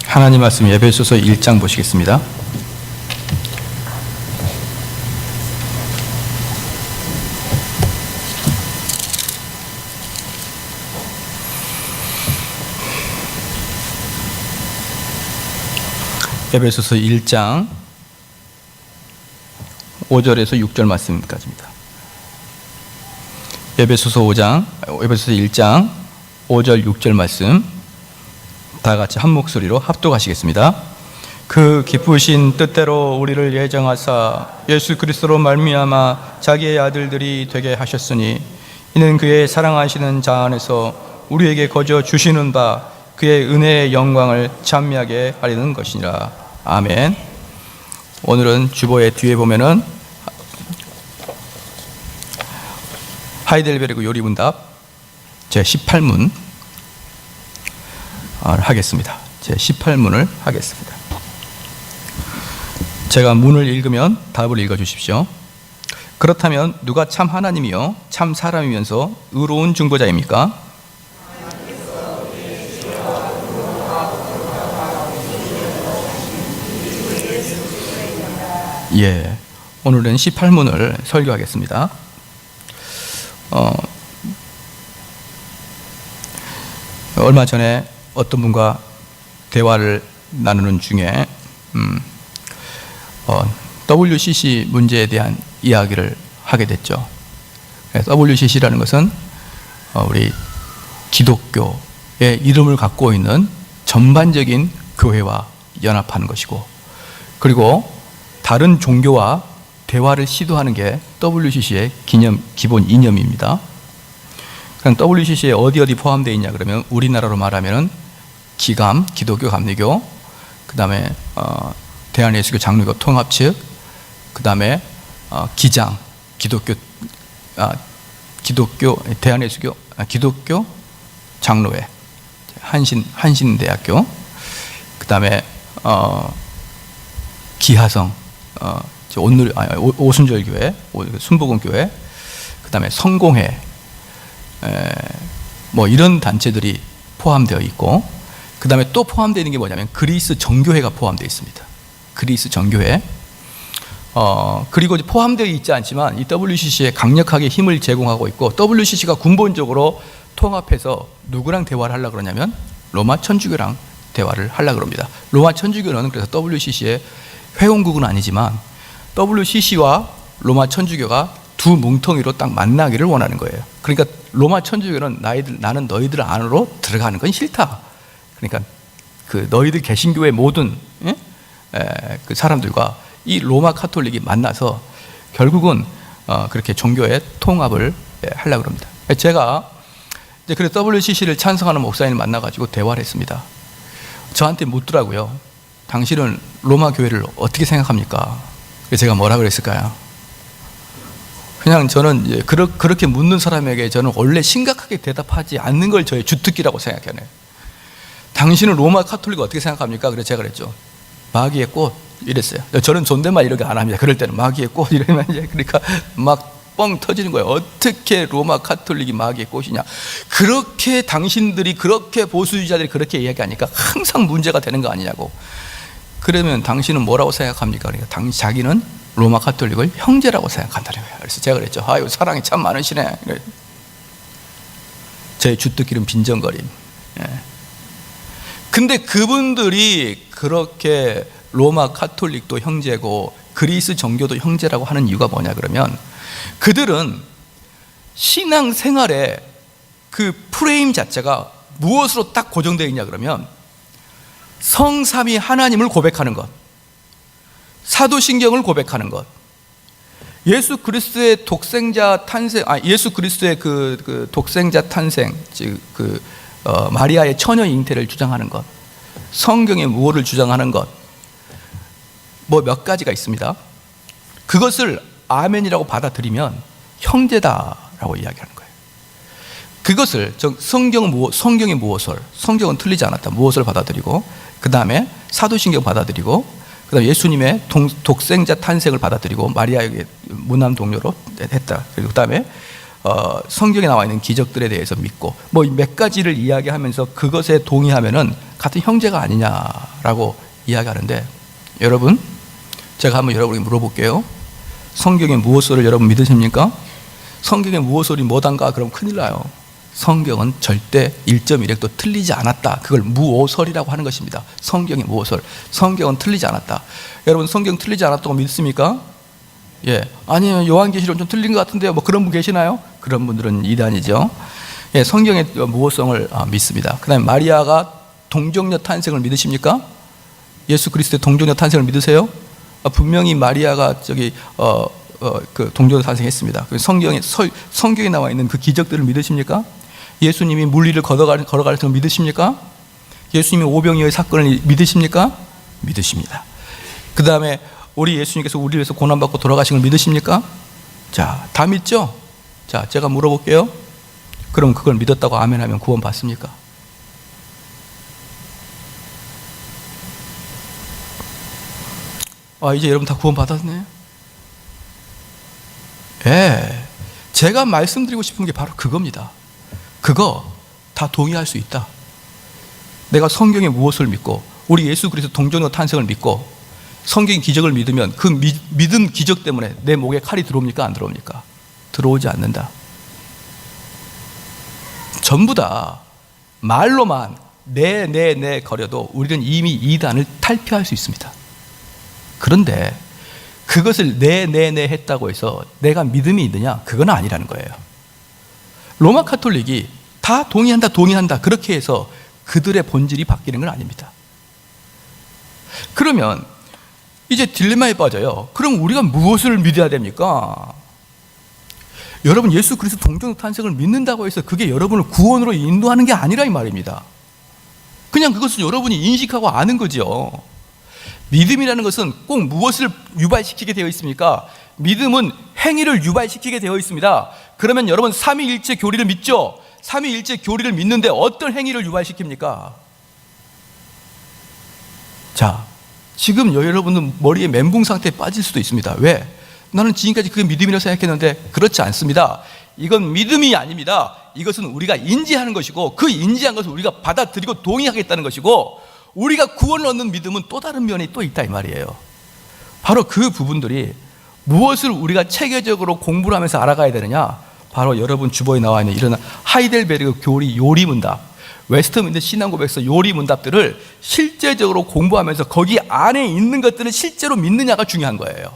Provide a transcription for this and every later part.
하나님 말씀 에베소서 1장 보시겠습니다. 에베소서 1장 5절에서 6절 말씀까지입니다. 에베소서 1장 5절 6절 말씀 다 같이 한 목소리로 합독하시겠습니다. 그 기쁘신 뜻대로 우리를 예정하사 예수 그리스도로 말미암아 자기의 아들들이 되게 하셨으니 이는 그의 사랑하시는 자 안에서 우리에게 거저 주시는 바 그의 은혜의 영광을 찬미하게 하려는 것이니라. 아멘. 오늘은 주보의 뒤에 보면은 하이델베르그 요리문답 제18문 하겠습니다. 제18문을 하겠습니다. 제가 문을 읽으면 답을 읽어주십시오. 그렇다면 누가 참 하나님이요 참 사람이면서 의로운 중보자입니까? 예, 오늘은 18문을 설교하겠습니다. 얼마 전에 어떤 분과 대화를 나누는 중에 WCC 문제에 대한 이야기를 하게 됐죠. WCC라는 것은 우리 기독교의 이름을 갖고 있는 전반적인 교회와 연합하는 것이고, 그리고 다른 종교와 대화를 시도하는 게 WCC의 기본 이념입니다. 그럼 WCC에 어디 포함되어 있냐 그러면 우리나라로 말하면 기감, 기독교 감리교, 그 다음에 대한예수교 장로교 통합 측, 그 다음에 기장, 대한예수교 기독교 장로회, 한신대학교, 그 다음에 기하성, 오순절교회, 순복음교회, 그 다음에 성공회, 뭐 이런 단체들이 포함되어 있고, 그 다음에 또 포함되어 있는 게 뭐냐면 그리스 정교회가 포함되어 있습니다. 그리스 정교회. 그리고 포함되어 있지 않지만 이 WCC에 강력하게 힘을 제공하고 있고, WCC가 근본적으로 통합해서 누구랑 대화를 하려고 그러냐면 로마 천주교랑 대화를 하려고 그럽니다. 로마 천주교는 그래서 WCC의 회원국은 아니지만 WCC와 로마 천주교가 두 뭉텅이로 딱 만나기를 원하는 거예요. 그러니까 로마 천주교는 나는 너희들 안으로 들어가는 건 싫다. 그러니까 그 너희들 개신교의 모든 그 사람들과 이 로마 카톨릭이 만나서 결국은 그렇게 종교의 통합을 하려고 합니다. 제가 이제 그래서 WCC를 찬성하는 목사님을 만나가지고 대화를 했습니다. 저한테 묻더라고요. 당신은 로마 교회를 어떻게 생각합니까? 제가 뭐라 그랬을까요? 그냥 저는 이제 그렇게 묻는 사람에게 저는 원래 심각하게 대답하지 않는 걸 저의 주특기라고 생각해요. 당신은 로마 카톨릭을 어떻게 생각합니까? 그래서 제가 그랬죠. 마귀의 꽃 이랬어요. 저는 존댓말 이렇게 안 합니다. 그럴 때는 마귀의 꽃 이러면 이제 그러니까 막 뻥 터지는 거예요. 어떻게 로마 카톨릭이 마귀의 꽃이냐? 그렇게 당신들이 그렇게 보수주의자들이 그렇게 이야기하니까 항상 문제가 되는 거 아니냐고. 그러면 당신은 뭐라고 생각합니까? 그러니까 자기는 로마 카톨릭을 형제라고 생각한다는 거예요. 그래서 제가 그랬죠. 아유, 사랑이 참 많으시네. 제 주특기는 빈정거림. 근데 그분들이 그렇게 로마 카톨릭도 형제고 그리스 정교도 형제라고 하는 이유가 뭐냐 그러면, 그들은 신앙생활의 그 프레임 자체가 무엇으로 딱 고정되어 있냐 그러면 성삼위 하나님을 고백하는 것, 사도신경을 고백하는 것, 예수 그리스도의 독생자 탄생, 예수 그리스도의 그 독생자 탄생, 즉 마리아의 처녀 잉태를 주장하는 것, 성경의 무엇을 주장하는 것, 뭐 몇 가지가 있습니다. 그것을 아멘이라고 받아들이면 형제다라고 이야기하는 거예요. 그것을 성경의 무엇을, 성경은 틀리지 않았다, 무엇을 받아들이고, 그 다음에 사도신경 받아들이고, 그 다음에 예수님의 독생자 탄생을 받아들이고 마리아에게 무남 동료로 했다. 그리고 그 다음에 성경에 나와 있는 기적들에 대해서 믿고 뭐 몇 가지를 이야기하면서 그것에 동의하면은 같은 형제가 아니냐라고 이야기하는데, 여러분, 제가 한번 여러분에게 물어볼게요. 성경의 무엇을 여러분 믿으십니까? 성경의 무엇을 못한가? 그럼 큰일 나요. 성경은 절대 1.1획도 틀리지 않았다. 그걸 무오설이라고 하는 것입니다. 성경의 무오설. 성경은 틀리지 않았다. 여러분, 성경 틀리지 않았다고 믿습니까? 예. 아니요, 요한계시록은 좀 틀린 것 같은데요. 뭐 그런 분 계시나요? 그런 분들은 이단이죠. 예, 성경의 무오성을 믿습니다. 그 다음에 마리아가 동정녀 탄생을 믿으십니까? 예수 그리스도의 동정녀 탄생을 믿으세요? 분명히 마리아가 그 동정녀 탄생했습니다. 성경에 나와 있는 그 기적들을 믿으십니까? 예수님이 물리를 걸어갈 때 믿으십니까? 예수님이 오병이어의 사건을 믿으십니까? 믿으십니다. 그 다음에 우리 예수님께서 우리를 위해서 고난받고 돌아가신 걸 믿으십니까? 자, 다 믿죠? 자, 제가 물어볼게요. 그럼 그걸 믿었다고 아멘하면 구원 받습니까? 이제 여러분 다 구원 받았네? 예. 제가 말씀드리고 싶은 게 바로 그겁니다. 그거 다 동의할 수 있다. 내가 성경의 무엇을 믿고 우리 예수 그리스도 동정녀 탄생을 믿고 성경의 기적을 믿으면 그 믿음 기적 때문에 내 목에 칼이 들어옵니까? 안 들어옵니까? 들어오지 않는다. 전부 다 말로만 네 거려도 우리는 이미 이단을 탈피할 수 있습니다. 그런데 그것을 네 했다고 해서 내가 믿음이 있느냐? 그건 아니라는 거예요. 로마 카톨릭이 다 동의한다 그렇게 해서 그들의 본질이 바뀌는 건 아닙니다. 그러면 이제 딜레마에 빠져요. 그럼 우리가 무엇을 믿어야 됩니까? 여러분, 예수 그리스도 동정녀 탄생을 믿는다고 해서 그게 여러분을 구원으로 인도하는 게 아니라 이 말입니다. 그냥 그것은 여러분이 인식하고 아는 거죠. 믿음이라는 것은 꼭 무엇을 유발시키게 되어 있습니까? 믿음은 행위를 유발시키게 되어 있습니다. 그러면 여러분, 삼위일체 교리를 믿죠? 삼위일체 교리를 믿는데 어떤 행위를 유발시킵니까? 자, 지금 여러분은 머리에 멘붕 상태에 빠질 수도 있습니다. 왜? 나는 지금까지 그게 믿음이라고 생각했는데 그렇지 않습니다. 이건 믿음이 아닙니다. 이것은 우리가 인지하는 것이고, 그 인지한 것을 우리가 받아들이고 동의하겠다는 것이고, 우리가 구원을 얻는 믿음은 또 다른 면이 또 있다 이 말이에요. 바로 그 부분들이 무엇을 우리가 체계적으로 공부를 하면서 알아가야 되느냐? 바로 여러분 주보에 나와 있는 이런 하이델베르그 교리 요리문답, 웨스트민스터 신앙고백서 요리문답들을 실제적으로 공부하면서 거기 안에 있는 것들을 실제로 믿느냐가 중요한 거예요.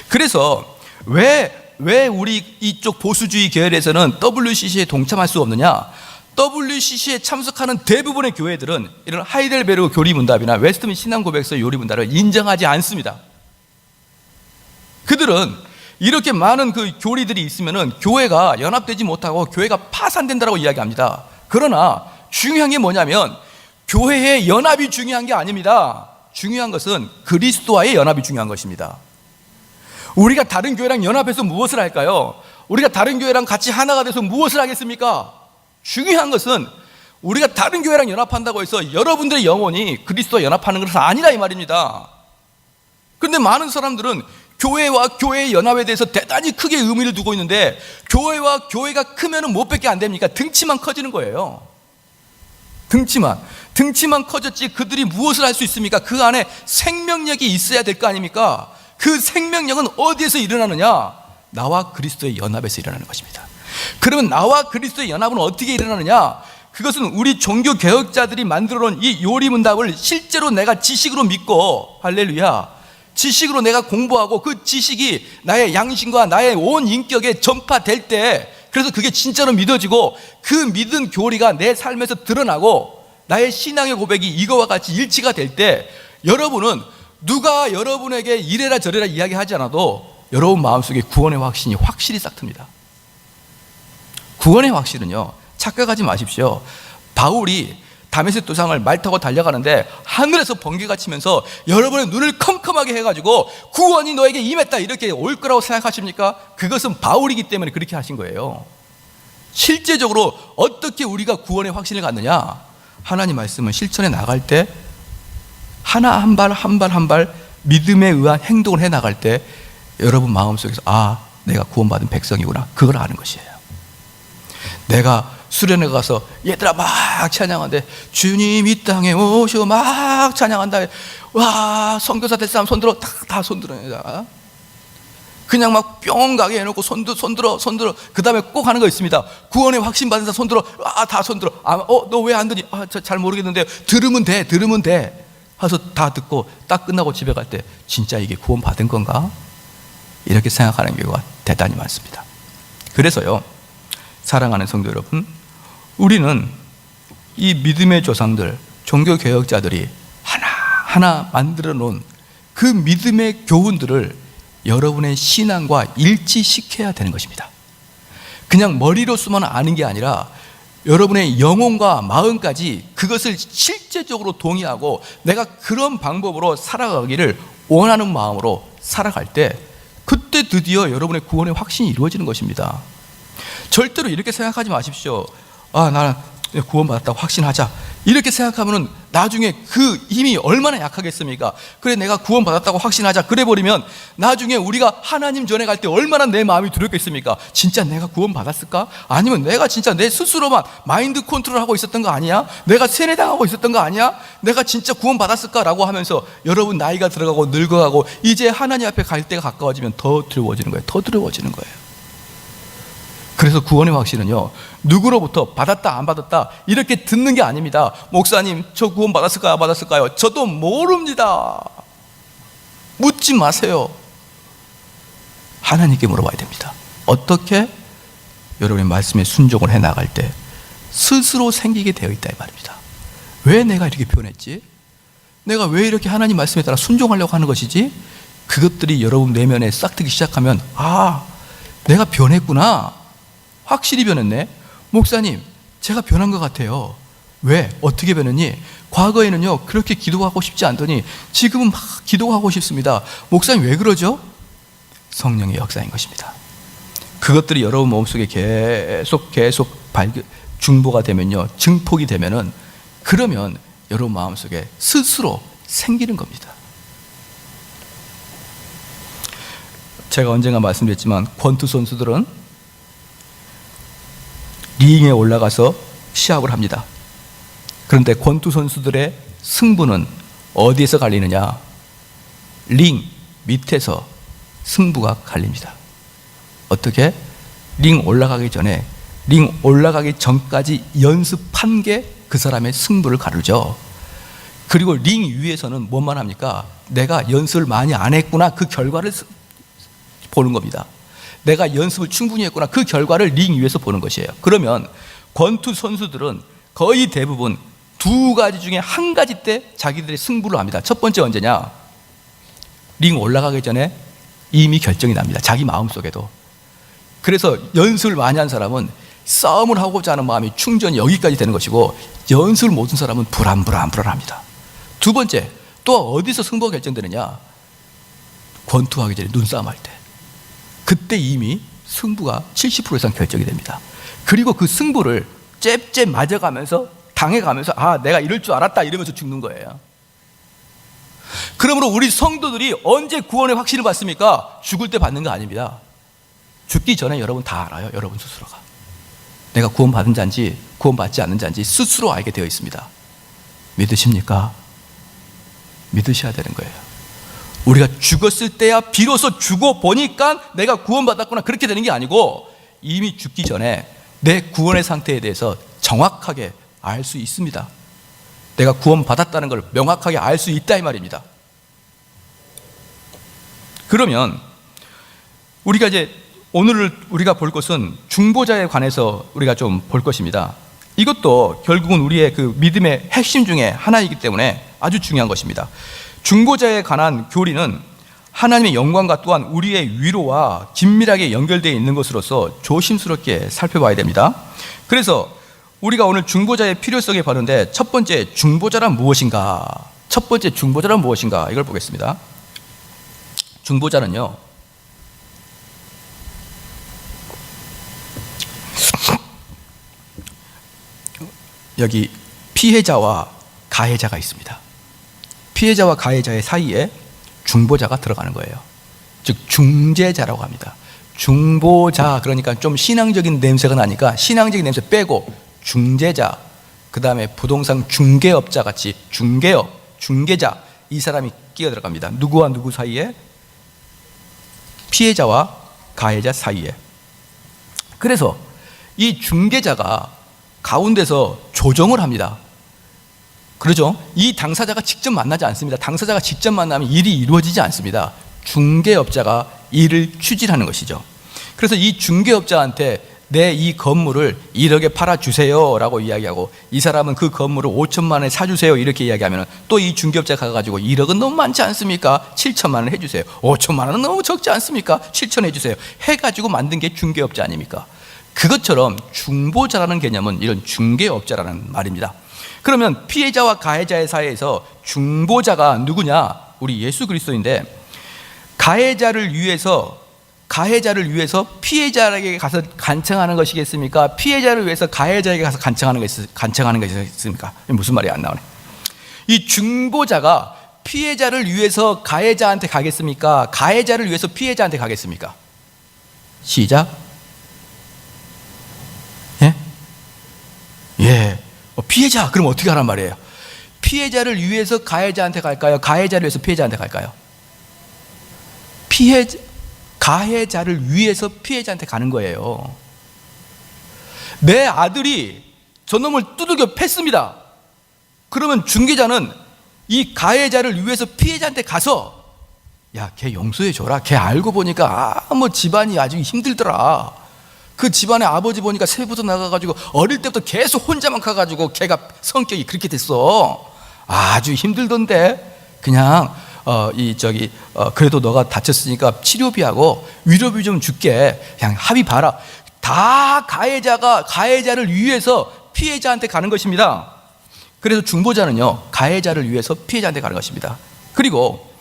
그래서 왜 우리 이쪽 보수주의 계열에서는 WCC에 동참할 수 없느냐? WCC에 참석하는 대부분의 교회들은 이런 하이델베르그 교리문답이나 웨스트민스터 신앙고백서 요리문답을 인정하지 않습니다. 그들은 이렇게 많은 그 교리들이 있으면은 교회가 연합되지 못하고 교회가 파산된다고 이야기합니다. 그러나 중요한 게 뭐냐면 교회의 연합이 중요한 게 아닙니다. 중요한 것은 그리스도와의 연합이 중요한 것입니다. 우리가 다른 교회랑 연합해서 무엇을 할까요? 우리가 다른 교회랑 같이 하나가 돼서 무엇을 하겠습니까? 중요한 것은 우리가 다른 교회랑 연합한다고 해서 여러분들의 영혼이 그리스도와 연합하는 것은 아니라 이 말입니다. 그런데 많은 사람들은 교회와 교회의 연합에 대해서 대단히 크게 의미를 두고 있는데, 교회와 교회가 크면은 뭐 밖에 안 됩니까? 등치만 커지는 거예요. 등치만 커졌지 그들이 무엇을 할 수 있습니까? 그 안에 생명력이 있어야 될 거 아닙니까? 그 생명력은 어디에서 일어나느냐? 나와 그리스도의 연합에서 일어나는 것입니다. 그러면 나와 그리스도의 연합은 어떻게 일어나느냐? 그것은 우리 종교 개혁자들이 만들어 놓은 이 요리문답을 실제로 내가 지식으로 믿고, 할렐루야, 지식으로 내가 공부하고 그 지식이 나의 양심과 나의 온 인격에 전파될 때, 그래서 그게 진짜로 믿어지고 그 믿은 교리가 내 삶에서 드러나고 나의 신앙의 고백이 이거와 같이 일치가 될 때, 여러분은 누가 여러분에게 이래라 저래라 이야기하지 않아도 여러분 마음속에 구원의 확신이 확실히 싹 틉니다. 구원의 확신은요, 착각하지 마십시오. 바울이 다메섹 도상을 말 타고 달려가는데 하늘에서 번개가 치면서 여러분의 눈을 컴컴하게 해가지고 구원이 너에게 임했다 이렇게 올 거라고 생각하십니까? 그것은 바울이기 때문에 그렇게 하신 거예요. 실제적으로 어떻게 우리가 구원의 확신을 갖느냐? 하나님 말씀은 실천해 나갈 때 하나 한 발 믿음에 의한 행동을 해 나갈 때 여러분 마음속에서 내가 구원받은 백성이구나. 그걸 아는 것이에요. 내가 수련회 가서 얘들아 막 찬양하는데 주님 이 땅에 오셔 막 찬양한다. 와, 선교사 될 사람 손들어. 다 손들어요. 그냥 막 뿅 가게 해놓고 손들어. 그 다음에 꼭 하는 거 있습니다. 구원의 확신 받은 사람 손들어. 다 손들어. 너 왜 안 드니? 잘 모르겠는데 들으면 돼. 해서 다 듣고 딱 끝나고 집에 갈 때 진짜 이게 구원 받은 건가? 이렇게 생각하는 경우가 대단히 많습니다. 그래서요, 사랑하는 성도 여러분, 우리는 이 믿음의 조상들, 종교개혁자들이 하나하나 만들어 놓은 그 믿음의 교훈들을 여러분의 신앙과 일치시켜야 되는 것입니다. 그냥 머리로서만 아는 게 아니라 여러분의 영혼과 마음까지 그것을 실제적으로 동의하고 내가 그런 방법으로 살아가기를 원하는 마음으로 살아갈 때 그때 드디어 여러분의 구원의 확신이 이루어지는 것입니다. 절대로 이렇게 생각하지 마십시오. 나는 구원받았다고 확신하자. 이렇게 생각하면 나중에 그 힘이 얼마나 약하겠습니까? 그래, 내가 구원받았다고 확신하자. 그래 버리면 나중에 우리가 하나님 전에 갈 때 얼마나 내 마음이 두렵겠습니까? 진짜 내가 구원받았을까? 아니면 내가 진짜 내 스스로만 마인드 컨트롤하고 있었던 거 아니야? 내가 세뇌당하고 있었던 거 아니야? 내가 진짜 구원받았을까? 라고 하면서 여러분 나이가 들어가고 늙어가고 이제 하나님 앞에 갈 때가 가까워지면 더 두려워지는 거예요. 그래서 구원의 확신은요, 누구로부터 받았다 안 받았다 이렇게 듣는 게 아닙니다. 목사님, 저 구원 받았을까요? 안 받았을까요? 저도 모릅니다. 묻지 마세요. 하나님께 물어봐야 됩니다. 어떻게? 여러분의 말씀에 순종을 해나갈 때 스스로 생기게 되어 있다 이 말입니다. 왜 내가 이렇게 변했지? 내가 왜 이렇게 하나님 말씀에 따라 순종하려고 하는 것이지? 그것들이 여러분 내면에 싹트기 시작하면 내가 변했구나. 확실히 변했네. 목사님, 제가 변한 것 같아요. 왜? 어떻게 변했니? 과거에는요 그렇게 기도하고 싶지 않더니 지금은 막 기도하고 싶습니다. 목사님 왜 그러죠? 성령의 역사인 것입니다. 그것들이 여러분 마음속에 계속 중보가 되면요, 증폭이 되면은 그러면 여러분 마음속에 스스로 생기는 겁니다. 제가 언젠가 말씀드렸지만 권투 선수들은 링에 올라가서 시합을 합니다. 그런데 권투 선수들의 승부는 어디에서 갈리느냐? 링 밑에서 승부가 갈립니다. 어떻게? 링 올라가기 전까지 연습한 게 그 사람의 승부를 가르죠. 그리고 링 위에서는 뭐만 합니까? 내가 연습을 많이 안 했구나, 그 결과를 보는 겁니다. 내가 연습을 충분히 했구나, 그 결과를 링 위에서 보는 것이에요. 그러면 권투 선수들은 거의 대부분 두 가지 중에 한 가지 때 자기들의 승부를 합니다. 첫 번째 언제냐? 링 올라가기 전에 이미 결정이 납니다. 자기 마음속에도. 그래서 연습을 많이 한 사람은 싸움을 하고자 하는 마음이 충전이 여기까지 되는 것이고, 연습을 못한 사람은 불안합니다. 두 번째, 또 어디서 승부가 결정되느냐? 권투하기 전에 눈싸움 할 때. 그때 이미 승부가 70% 이상 결정이 됩니다. 그리고 그 승부를 잽 맞아가면서 당해가면서 내가 이럴 줄 알았다 이러면서 죽는 거예요. 그러므로 우리 성도들이 언제 구원의 확신을 받습니까? 죽을 때 받는 거 아닙니다. 죽기 전에 여러분 다 알아요. 여러분 스스로가 내가 구원받은 자인지 구원받지 않는 자인지 스스로 알게 되어 있습니다. 믿으십니까? 믿으셔야 되는 거예요. 우리가 죽었을 때야 비로소 죽어 보니까 내가 구원받았구나 그렇게 되는 게 아니고, 이미 죽기 전에 내 구원의 상태에 대해서 정확하게 알 수 있습니다. 내가 구원받았다는 걸 명확하게 알 수 있다 이 말입니다. 그러면 우리가 이제 오늘 우리가 볼 것은 중보자에 관해서 우리가 좀 볼 것입니다. 이것도 결국은 우리의 그 믿음의 핵심 중에 하나이기 때문에 아주 중요한 것입니다. 중보자에 관한 교리는 하나님의 영광과 또한 우리의 위로와 긴밀하게 연결되어 있는 것으로서 조심스럽게 살펴봐야 됩니다. 그래서 우리가 오늘 중보자의 필요성에 봤는데, 첫 번째 중보자란 무엇인가? 이걸 보겠습니다. 중보자는요, 여기 피해자와 가해자가 있습니다. 피해자와 가해자의 사이에 중보자가 들어가는 거예요. 즉 중재자라고 합니다. 중보자, 그러니까 좀 신앙적인 냄새가 나니까 신앙적인 냄새 빼고 중재자, 그 다음에 부동산 중개업자 같이 중개업, 중개자, 이 사람이 끼어 들어갑니다. 누구와 누구 사이에? 피해자와 가해자 사이에. 그래서 이 중개자가 가운데서 조정을 합니다. 그러죠? 이 당사자가 직접 만나지 않습니다. 당사자가 직접 만나면 일이 이루어지지 않습니다. 중개업자가 일을 추진하는 것이죠. 그래서 이 중개업자한테 내 이 건물을 1억에 팔아주세요 라고 이야기하고, 이 사람은 그 건물을 5천만 원에 사주세요 이렇게 이야기하면 또 이 중개업자가 가가지고 1억은 너무 많지 않습니까? 7천만 원 해주세요. 5천만 원은 너무 적지 않습니까? 7천 해주세요. 해가지고 만든 게 중개업자 아닙니까? 그것처럼 중보자라는 개념은 이런 중개업자라는 말입니다. 그러면 피해자와 가해자의 사이에서 중보자가 누구냐? 우리 예수 그리스도인데, 가해자를 위해서 피해자에게 가서 간청하는 것이겠습니까? 피해자를 위해서 가해자에게 가서 간청하는 것이겠습니까? 무슨 말이 안 나오네. 이 중보자가 피해자를 위해서 가해자한테 가겠습니까? 가해자를 위해서 피해자한테 가겠습니까? 시작. 예. 피해자, 그럼 어떻게 하란 말이에요? 피해자를 위해서 가해자한테 갈까요? 가해자를 위해서 피해자한테 갈까요? 가해자를 위해서 피해자한테 가는 거예요. 내 아들이 저놈을 두들겨 팼습니다. 그러면 중개자는 이 가해자를 위해서 피해자한테 가서, 야, 걔 용서해 줘라. 걔 알고 보니까 집안이 아주 힘들더라. 그 집안의 아버지 보니까 세부도 나가가지고 어릴 때부터 계속 혼자만 가가지고 걔가 성격이 그렇게 됐어. 아주 힘들던데 그냥 그래도 너가 다쳤으니까 치료비하고 위로비 좀 줄게. 그냥 합의 봐라. 다 가해자를 위해서 피해자한테 가는 것입니다. 그래서 중보자는요, 가해자를 위해서 피해자한테 가는 것입니다. 그리고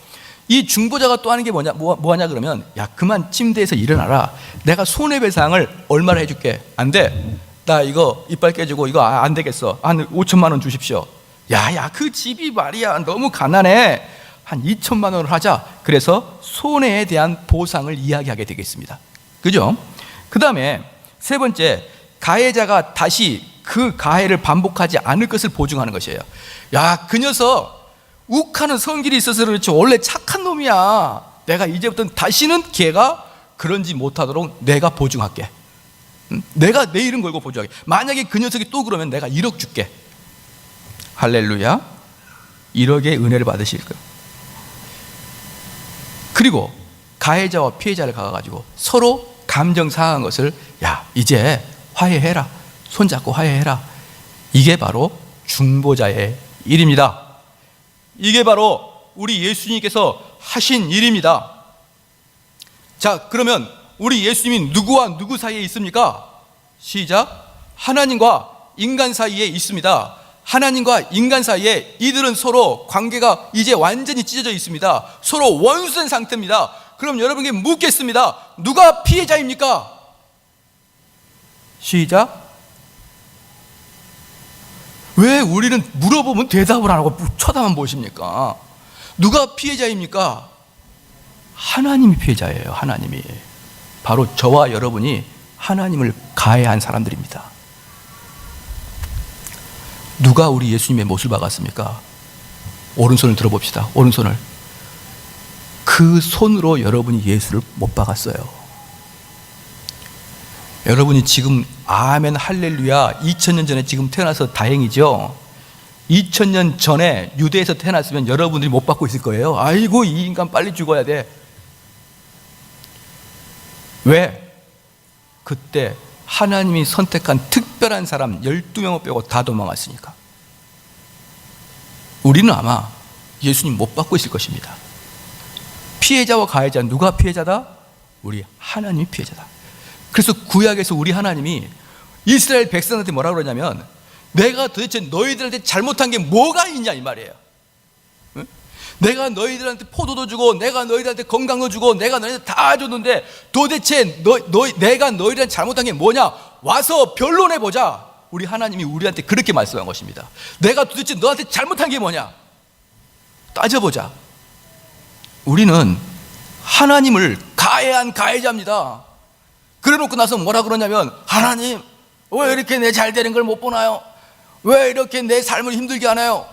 이 중보자가 또 하는 게 뭐하냐 그러면, 야, 그만 침대에서 일어나라. 내가 손해배상을 얼마나 해줄게. 안 돼. 나 이거 이빨 깨지고 이거 안 되겠어. 한 5천만 원 주십시오. 야, 그 집이 말이야 너무 가난해. 한 2천만 원을 하자. 그래서 손해에 대한 보상을 이야기하게 되겠습니다. 그죠? 그 다음에 세 번째, 가해자가 다시 그 가해를 반복하지 않을 것을 보증하는 것이에요. 야, 그 녀석 욱하는 성질이 있어서 그렇지 원래 착한 놈이야. 내가 이제부터 다시는 걔가 그런지 못하도록 내가 보증할게. 내가 내 이름 걸고 보증할게. 만약에 그 녀석이 또 그러면 내가 1억 줄게. 할렐루야. 1억의 은혜를 받으실 거예요. 그리고 가해자와 피해자를 가가지고 서로 감정 상한 것을, 야, 이제 화해해라. 손잡고 화해해라. 이게 바로 중보자의 일입니다. 이게 바로 우리 예수님께서 하신 일입니다. 자, 그러면 우리 예수님이 누구와 누구 사이에 있습니까? 시작. 하나님과 인간 사이에 있습니다. 하나님과 인간 사이에 이들은 서로 관계가 이제 완전히 찢어져 있습니다. 서로 원수된 상태입니다. 그럼 여러분께 묻겠습니다. 누가 피해자입니까? 시작. 왜 우리는 물어보면 대답을 안 하고 쳐다만 보십니까? 누가 피해자입니까? 하나님이 피해자예요. 하나님이. 바로 저와 여러분이 하나님을 가해한 사람들입니다. 누가 우리 예수님의 못을 박았습니까? 오른손을 들어봅시다. 오른손을. 그 손으로 여러분이 예수를 못 박았어요. 여러분이 지금 아멘 할렐루야 2000년 전에 지금 태어나서 다행이죠. 2000년 전에 유대에서 태어났으면 여러분들이 못 받고 있을 거예요. 아이고, 이 인간 빨리 죽어야 돼. 왜? 그때 하나님이 선택한 특별한 사람 12명을 빼고 다 도망갔으니까. 우리는 아마 예수님 못 받고 있을 것입니다. 피해자와 가해자, 누가 피해자다? 우리 하나님이 피해자다. 그래서 구약에서 우리 하나님이 이스라엘 백성한테 뭐라고 그러냐면, 내가 도대체 너희들한테 잘못한 게 뭐가 있냐 이 말이에요. 응? 내가 너희들한테 포도도 주고 내가 너희들한테 건강도 주고 내가 너희들한테 다 줬는데 도대체 내가 너희들한테 잘못한 게 뭐냐? 와서 변론해보자. 우리 하나님이 우리한테 그렇게 말씀한 것입니다. 내가 도대체 너한테 잘못한 게 뭐냐? 따져보자. 우리는 하나님을 가해한 가해자입니다. 그래 놓고 나서 뭐라 그러냐면, 하나님 왜 이렇게 내 잘 되는 걸 못 보나요? 왜 이렇게 내 삶을 힘들게 하나요?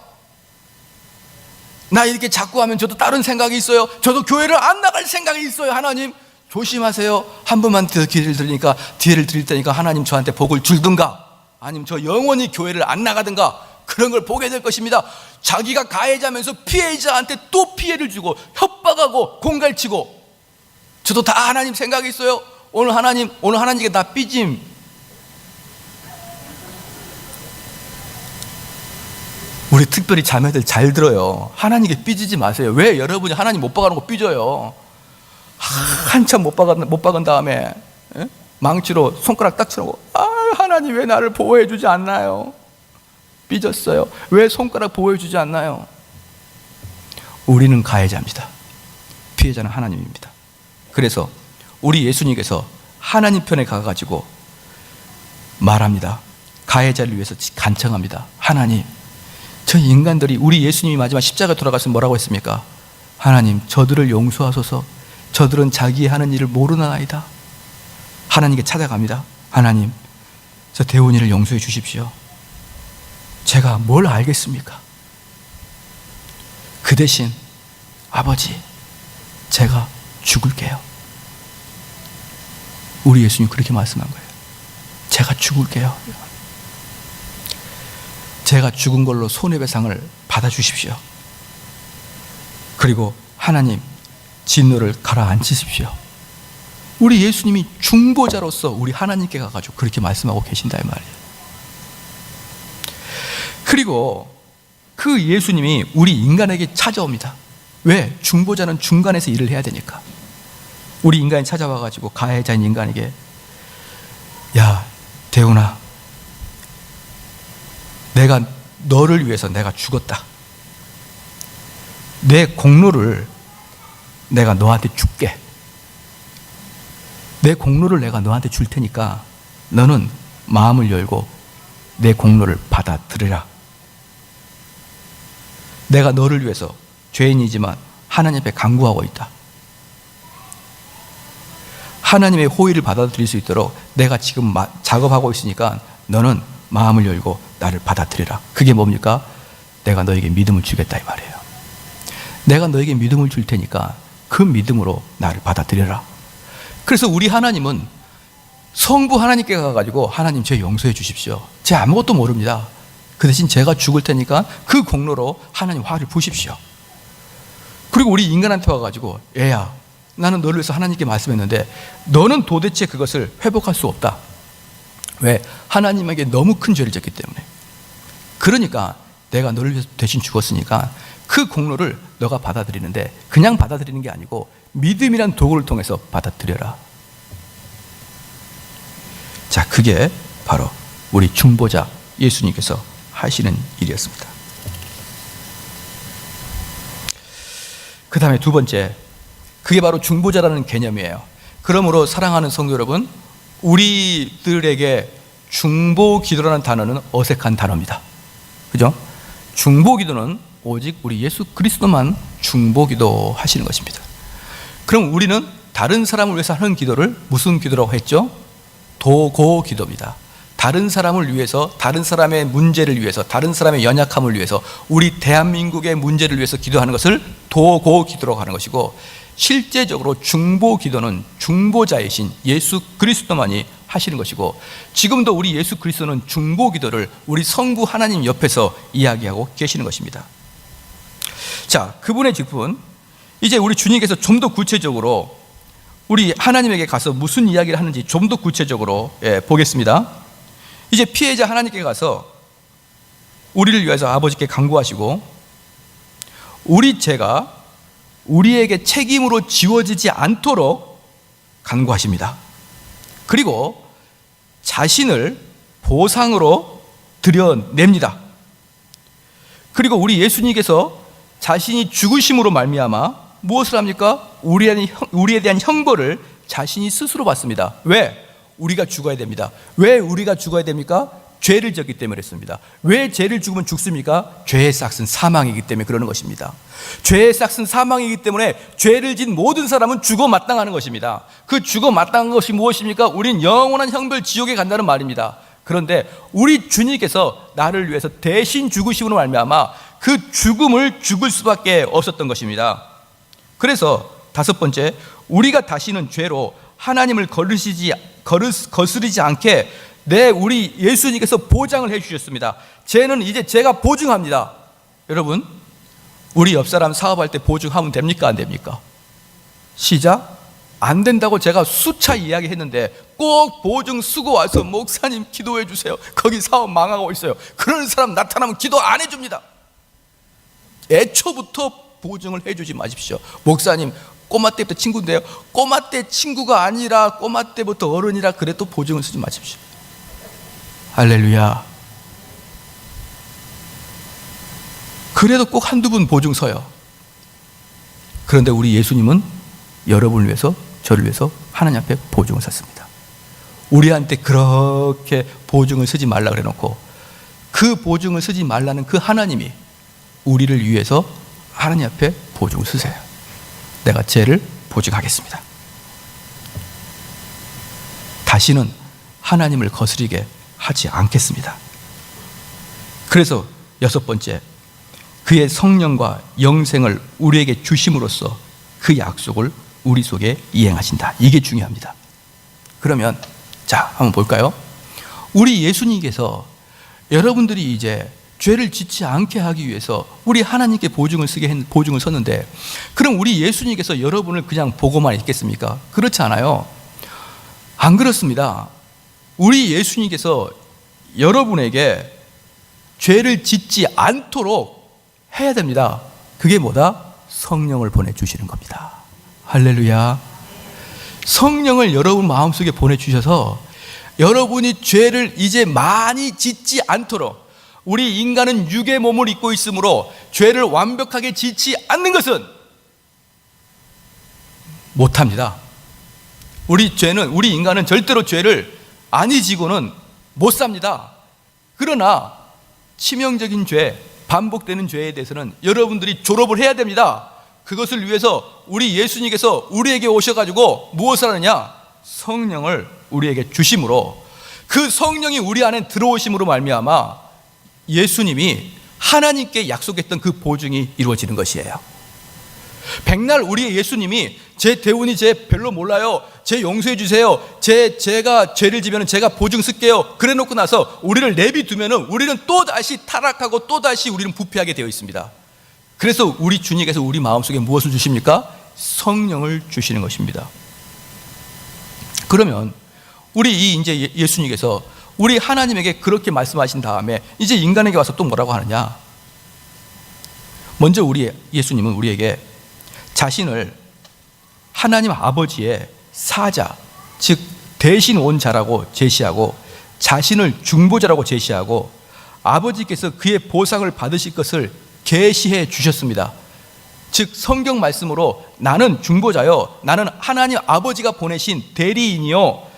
나 이렇게 자꾸 하면 저도 다른 생각이 있어요. 저도 교회를 안 나갈 생각이 있어요. 하나님 조심하세요. 한 번만 더 기회를 드릴 테니까 하나님 저한테 복을 줄든가, 아니면 저 영원히 교회를 안 나가든가, 그런 걸 보게 될 것입니다. 자기가 가해자면서 피해자한테 또 피해를 주고 협박하고 공갈치고, 저도 다 하나님 생각이 있어요. 오늘 하나님께 나 삐짐. 우리 특별히 자매들 잘 들어요. 하나님께 삐지지 마세요. 왜 여러분이 하나님 못 박아놓고 삐져요? 한참 못 박은 다음에 망치로 손가락 딱 치라고, 하나님 왜 나를 보호해 주지 않나요? 삐졌어요. 왜 손가락 보호해 주지 않나요? 우리는 가해자입니다. 피해자는 하나님입니다. 그래서 우리 예수님께서 하나님 편에 가가지고 말합니다. 가해자를 위해서 간청합니다. 하나님, 저 인간들이, 우리 예수님이 마지막 십자가 돌아가서 뭐라고 했습니까? 하나님 저들을 용서하소서, 저들은 자기의 하는 일을 모르나이다. 하나님께 찾아갑니다. 하나님 저 대원이를 용서해 주십시오. 제가 뭘 알겠습니까? 그 대신 아버지 제가 죽을게요. 우리 예수님 그렇게 말씀한 거예요. 제가 죽을게요. 제가 죽은 걸로 손해배상을 받아주십시오. 그리고 하나님 진노를 가라앉히십시오. 우리 예수님이 중보자로서 우리 하나님께 가가지고 그렇게 말씀하고 계신다 이 말이에요. 그리고 그 예수님이 우리 인간에게 찾아옵니다. 왜? 중보자는 중간에서 일을 해야 되니까. 우리 인간이 찾아와가지고 가해자인 인간에게, 야 대훈아, 내가 너를 위해서 내가 죽었다. 내 공로를 내가 너한테 줄게. 내 공로를 내가 너한테 줄 테니까 너는 마음을 열고 내 공로를 받아들여라. 내가 너를 위해서 죄인이지만 하나님 앞에 간구하고 있다. 하나님의 호의를 받아들일 수 있도록 내가 지금 작업하고 있으니까 너는 마음을 열고 나를 받아들여라. 그게 뭡니까? 내가 너에게 믿음을 주겠다 이 말이에요. 내가 너에게 믿음을 줄 테니까 그 믿음으로 나를 받아들여라. 그래서 우리 하나님은 성부 하나님께 가가지고, 하나님 제 용서해 주십시오. 제 아무것도 모릅니다. 그 대신 제가 죽을 테니까 그 공로로 하나님 화를 부으십시오. 그리고 우리 인간한테 와가지고, 얘야 나는 너를 위해서 하나님께 말씀했는데 너는 도대체 그것을 회복할 수 없다. 왜? 하나님에게 너무 큰 죄를 졌기 때문에. 그러니까 내가 너를 위해서 대신 죽었으니까 그 공로를 너가 받아들이는데, 그냥 받아들이는 게 아니고 믿음이란 도구를 통해서 받아들여라. 자, 그게 바로 우리 중보자 예수님께서 하시는 일이었습니다. 그 다음에 두 번째, 그게 바로 중보자라는 개념이에요. 그러므로 사랑하는 성도 여러분, 우리들에게 중보기도라는 단어는 어색한 단어입니다. 그죠? 중보기도는 오직 우리 예수 그리스도만 중보기도 하시는 것입니다. 그럼 우리는 다른 사람을 위해서 하는 기도를 무슨 기도라고 했죠? 도고기도입니다. 다른 사람을 위해서, 다른 사람의 문제를 위해서, 다른 사람의 연약함을 위해서, 우리 대한민국의 문제를 위해서 기도하는 것을 도고기도라고 하는 것이고, 실제적으로 중보기도는 중보자이신 예수 그리스도만이 하시는 것이고, 지금도 우리 예수 그리스도는 중보기도를 우리 성부 하나님 옆에서 이야기하고 계시는 것입니다. 자, 그분의 직분, 이제 우리 주님께서 좀 더 구체적으로 우리 하나님에게 가서 무슨 이야기를 하는지 좀 더 구체적으로 보겠습니다. 이제 피해자 하나님께 가서 우리를 위해서 아버지께 간구하시고, 우리 죄가 우리에게 책임으로 지워지지 않도록 간구하십니다. 그리고 자신을 보상으로 드려냅니다. 그리고 우리 예수님께서 자신이 죽으심으로 말미암아 무엇을 합니까? 우리에 대한 형벌을 자신이 스스로 받습니다. 왜? 우리가 죽어야 됩니다. 왜 우리가 죽어야 됩니까? 죄를 지었기 때문에 그랬습니다. 왜 죄를 죽으면 죽습니까? 죄의 싹은 사망이기 때문에 그러는 것입니다. 죄의 싹은 사망이기 때문에 죄를 진 모든 사람은 죽어 마땅하는 것입니다. 그 죽어 마땅한 것이 무엇입니까? 우린 영원한 형벌 지옥에 간다는 말입니다. 그런데 우리 주님께서 나를 위해서 대신 죽으심으로 말미암아 그 죽음을 죽을 수밖에 없었던 것입니다. 그래서 다섯 번째, 우리가 다시는 죄로 하나님을 거스르지 않게 우리 예수님께서 보장을 해주셨습니다. 죄는 이제 제가 보증합니다. 여러분, 우리 옆 사람 사업할 때 보증하면 됩니까? 안 됩니까? 시작. 안 된다고 제가 수차 이야기했는데 꼭 보증 쓰고 와서 목사님 기도해 주세요. 거기 사업 망하고 있어요. 그런 사람 나타나면 기도 안 해줍니다. 애초부터 보증을 해주지 마십시오. 목사님 꼬마 때부터 친구인데요. 꼬마 때 친구가 아니라 꼬마 때부터 어른이라 그래도 보증을 쓰지 마십시오. 할렐루야. 그래도 꼭 한두 분 보증 서요. 그런데 우리 예수님은 여러분을 위해서, 저를 위해서 하나님 앞에 보증을 섰습니다. 우리한테 그렇게 보증을 쓰지 말라 그래 놓고 그 보증을 쓰지 말라는 그 하나님이 우리를 위해서 하나님 앞에 보증을 쓰세요. 내가 죄를 보증하겠습니다. 다시는 하나님을 거스리게 하지 않겠습니다. 그래서 여섯 번째, 그의 성령과 영생을 우리에게 주심으로써 그 약속을 우리 속에 이행하신다. 이게 중요합니다. 그러면 자, 한번 볼까요? 우리 예수님께서 여러분들이 이제 죄를 짓지 않게 하기 위해서 우리 하나님께 보증을 섰는데, 그럼 우리 예수님께서 여러분을 그냥 보고만 있겠습니까? 그렇지 않아요. 안 그렇습니다. 우리 예수님께서 여러분에게 죄를 짓지 않도록 해야 됩니다. 그게 뭐다? 성령을 보내주시는 겁니다. 할렐루야. 성령을 여러분 마음속에 보내주셔서 여러분이 죄를 이제 많이 짓지 않도록, 우리 인간은 육의 몸을 입고 있으므로 죄를 완벽하게 짓지 않는 것은 못합니다. 우리 인간은 절대로 죄를 안 지고는 못 삽니다. 그러나 치명적인 죄, 반복되는 죄에 대해서는 여러분들이 졸업을 해야 됩니다. 그것을 위해서 우리 예수님께서 우리에게 오셔가지고 무엇을 하느냐? 성령을 우리에게 주심으로, 그 성령이 우리 안에 들어오심으로 말미암아 예수님이 하나님께 약속했던 그 보증이 이루어지는 것이에요. 백날 우리의 예수님이 제 대운이 제 별로 몰라요, 제 용서해 주세요, 제가 죄를 지면 제가 보증 쓸게요, 그래 놓고 나서 우리를 내비두면 우리는 또다시 타락하고 또다시 우리는 부패하게 되어 있습니다. 그래서 우리 주님께서 우리 마음속에 무엇을 주십니까? 성령을 주시는 것입니다. 그러면 우리 이 이제 예수님께서 우리 하나님에게 그렇게 말씀하신 다음에 이제 인간에게 와서 또 뭐라고 하느냐? 먼저 우리 예수님은 우리에게 자신을 하나님 아버지의 사자, 즉 대신 온 자라고 제시하고, 자신을 중보자라고 제시하고, 아버지께서 그의 보상을 받으실 것을 계시해 주셨습니다. 즉 성경 말씀으로 나는 중보자요, 나는 하나님 아버지가 보내신 대리인이요,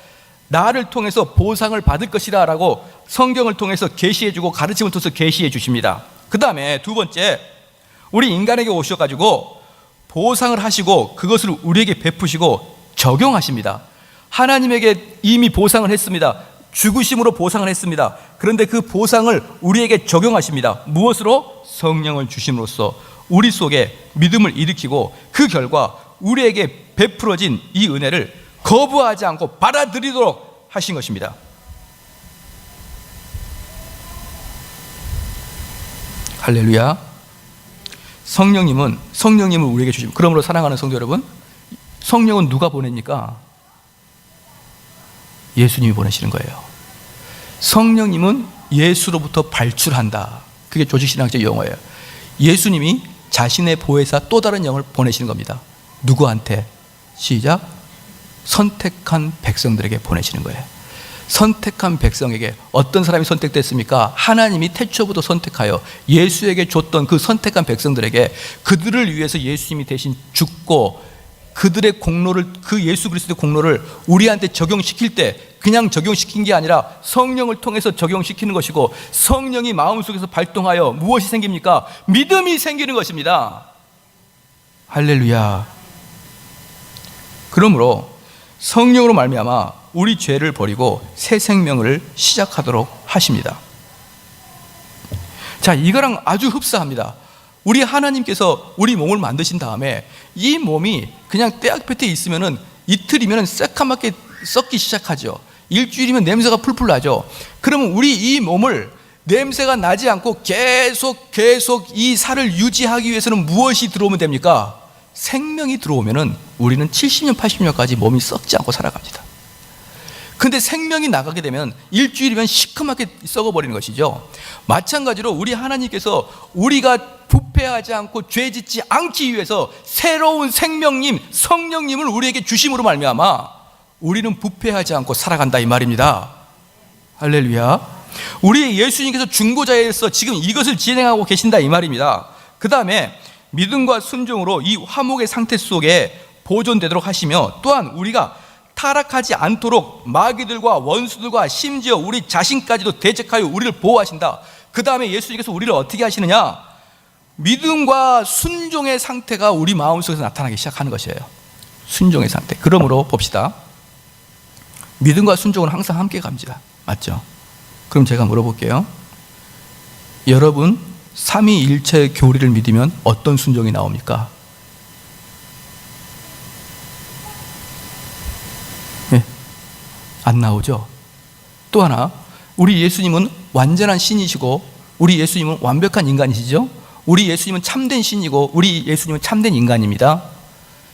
나를 통해서 보상을 받을 것이라 라고 성경을 통해서 계시해주고 가르침을 통해서 계시해 주십니다. 그 다음에 두 번째, 우리 인간에게 오셔가지고 보상을 하시고 그것을 우리에게 베푸시고 적용하십니다. 하나님에게 이미 보상을 했습니다. 죽으심으로 보상을 했습니다. 그런데 그 보상을 우리에게 적용하십니다. 무엇으로? 성령을 주심으로써 우리 속에 믿음을 일으키고 그 결과 우리에게 베풀어진 이 은혜를 거부하지 않고 받아들이도록 하신 것입니다. 할렐루야. 성령님을 우리에게 주십니다. 그러므로 사랑하는 성도 여러분, 성령은 누가 보냅니까? 예수님이 보내시는 거예요. 성령님은 예수로부터 발출한다. 그게 조직신학적 용어예요. 예수님이 자신의 보혜사 또 다른 영을 보내시는 겁니다. 누구한테? 시작. 선택한 백성들에게 보내시는 거예요. 선택한 백성에게 어떤 사람이 선택됐습니까? 하나님이 태초부터 선택하여 예수에게 줬던 그 선택한 백성들에게 그들을 위해서 예수님이 대신 죽고 그들의 공로를, 그 예수 그리스도의 공로를 우리한테 적용시킬 때 그냥 적용시킨 게 아니라 성령을 통해서 적용시키는 것이고, 성령이 마음속에서 발동하여 무엇이 생깁니까? 믿음이 생기는 것입니다. 할렐루야. 그러므로 성령으로 말미암아 우리 죄를 버리고 새 생명을 시작하도록 하십니다. 자, 이거랑 아주 흡사합니다. 우리 하나님께서 우리 몸을 만드신 다음에 이 몸이 그냥 떼약볕에 있으면은 이틀이면 새카맣게 썩기 시작하죠. 일주일이면 냄새가 풀풀 나죠. 그러면 우리 이 몸을 냄새가 나지 않고 계속 이 살을 유지하기 위해서는 무엇이 들어오면 됩니까? 생명이 들어오면은 우리는 70년, 80년까지 몸이 썩지 않고 살아갑니다. 근데 생명이 나가게 되면 일주일이면 시커멓게 썩어버리는 것이죠. 마찬가지로 우리 하나님께서 우리가 부패하지 않고 죄짓지 않기 위해서 새로운 생명님, 성령님을 우리에게 주심으로 말미암아 우리는 부패하지 않고 살아간다 이 말입니다. 할렐루야. 우리 예수님께서 중보자에서 지금 이것을 진행하고 계신다 이 말입니다. 그 다음에 믿음과 순종으로 이 화목의 상태 속에 보존되도록 하시며, 또한 우리가 타락하지 않도록 마귀들과 원수들과 심지어 우리 자신까지도 대적하여 우리를 보호하신다. 그 다음에 예수님께서 우리를 어떻게 하시느냐? 믿음과 순종의 상태가 우리 마음속에서 나타나기 시작하는 것이에요. 순종의 상태. 그러므로 봅시다. 믿음과 순종은 항상 함께 갑니다. 맞죠? 그럼 제가 물어볼게요. 여러분, 삼위일체의 교리를 믿으면 어떤 순종이 나옵니까? 네, 안 나오죠. 또 하나, 우리 예수님은 완전한 신이시고 우리 예수님은 완벽한 인간이시죠. 우리 예수님은 참된 신이고 우리 예수님은 참된 인간입니다.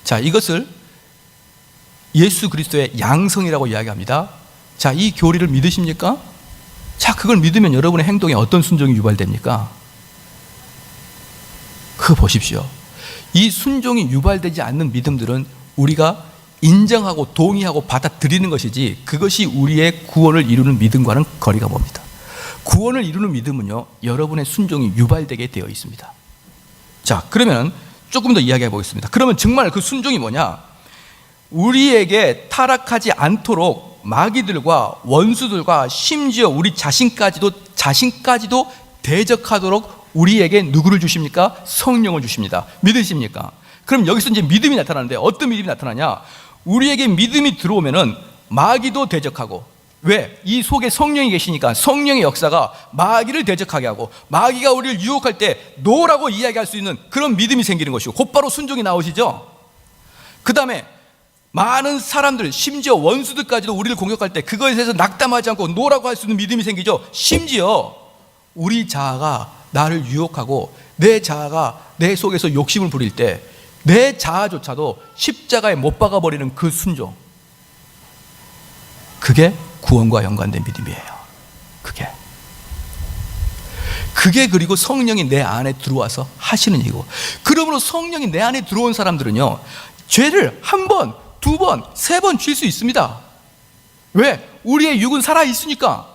자, 이것을 예수 그리스도의 양성이라고 이야기합니다. 자, 이 교리를 믿으십니까? 자, 그걸 믿으면 여러분의 행동에 어떤 순종이 유발됩니까? 그거 보십시오. 이 순종이 유발되지 않는 믿음들은 우리가 인정하고 동의하고 받아들이는 것이지, 그것이 우리의 구원을 이루는 믿음과는 거리가 멉니다. 구원을 이루는 믿음은요, 여러분의 순종이 유발되게 되어 있습니다. 자, 그러면 조금 더 이야기해 보겠습니다. 그러면 정말 그 순종이 뭐냐? 우리에게 타락하지 않도록 마귀들과 원수들과 심지어 우리 자신까지도 대적하도록 우리에게 누구를 주십니까? 성령을 주십니다. 믿으십니까? 그럼 여기서 이제 믿음이 나타나는데, 어떤 믿음이 나타나냐? 우리에게 믿음이 들어오면은 마귀도 대적하고, 왜? 이 속에 성령이 계시니까 성령의 역사가 마귀를 대적하게 하고, 마귀가 우리를 유혹할 때 노라고 이야기할 수 있는 그런 믿음이 생기는 것이고, 곧바로 순종이 나오시죠. 그 다음에 많은 사람들, 심지어 원수들까지도 우리를 공격할 때 그거에 대해서 낙담하지 않고 노라고 할 수 있는 믿음이 생기죠. 심지어 우리 자아가 나를 유혹하고 내 자아가 내 속에서 욕심을 부릴 때 내 자아조차도 십자가에 못 박아버리는 그 순종, 그게 구원과 연관된 믿음이에요. 그게 그리고 성령이 내 안에 들어와서 하시는 일이고, 그러므로 성령이 내 안에 들어온 사람들은요, 죄를 한 번, 두 번, 세 번 질 수 있습니다. 왜? 우리의 육은 살아있으니까.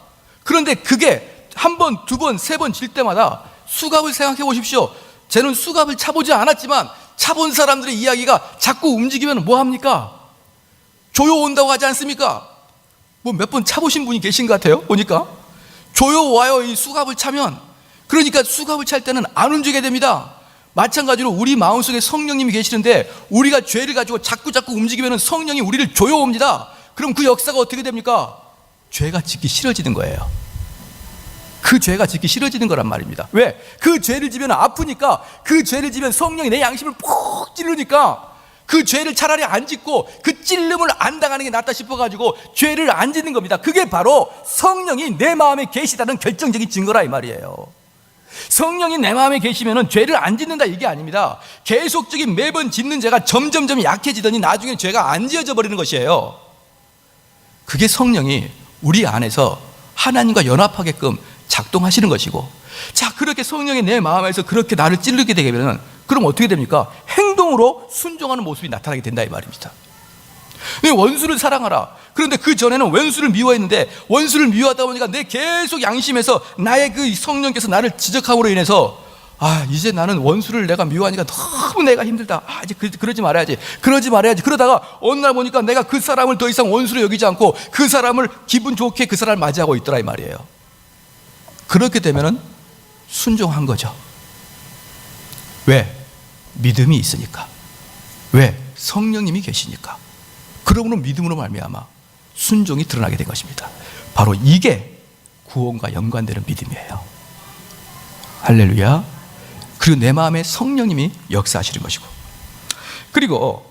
그런데 그게 한 번, 두 번, 세 번 질 때마다 수갑을 생각해 보십시오. 쟤는 수갑을 차보지 않았지만 차본 사람들의 이야기가 자꾸 움직이면 뭐합니까? 조여 온다고 하지 않습니까? 뭐 몇 번 차보신 분이 계신 것 같아요. 보니까 조여 와요, 이 수갑을 차면. 그러니까 수갑을 찰 때는 안 움직이게 됩니다. 마찬가지로 우리 마음속에 성령님이 계시는데 우리가 죄를 가지고 자꾸 움직이면 성령이 우리를 조여옵니다. 그럼 그 역사가 어떻게 됩니까? 죄가 짓기 싫어지는 거예요. 그 죄가 짓기 싫어지는 거란 말입니다. 왜? 그 죄를 지면 아프니까. 그 죄를 지면 성령이 내 양심을 푹 찌르니까 그 죄를 차라리 안 짓고 그 찔름을 안 당하는 게 낫다 싶어가지고 죄를 안 짓는 겁니다. 그게 바로 성령이 내 마음에 계시다는 결정적인 증거라 이 말이에요. 성령이 내 마음에 계시면 죄를 안 짓는다 이게 아닙니다. 계속적인 매번 짓는 죄가 점점 약해지더니 나중에 죄가 안 지어져 버리는 것이에요. 그게 성령이 우리 안에서 하나님과 연합하게끔 작동하시는 것이고, 자, 그렇게 성령이 내 마음에서 그렇게 나를 찌르게 되면 그럼 어떻게 됩니까? 행동으로 순종하는 모습이 나타나게 된다 이 말입니다. 원수를 사랑하라. 그런데 그 전에는 원수를 미워했는데, 원수를 미워하다 보니까 내 계속 양심에서 나의 그 성령께서 나를 지적함으로 인해서 이제 나는 원수를 내가 미워하니까 너무 내가 힘들다. 이제 그러지 말아야지. 그러다가 어느 날 보니까 내가 그 사람을 더 이상 원수로 여기지 않고 그 사람을 기분 좋게 그 사람을 맞이하고 있더라 이 말이에요. 그렇게 되면은 순종한 거죠. 왜? 믿음이 있으니까. 왜? 성령님이 계시니까. 그러므로 믿음으로 말미암아 순종이 드러나게 된 것입니다. 바로 이게 구원과 연관되는 믿음이에요. 할렐루야. 그리고 내 마음에 성령님이 역사하시는 것이고, 그리고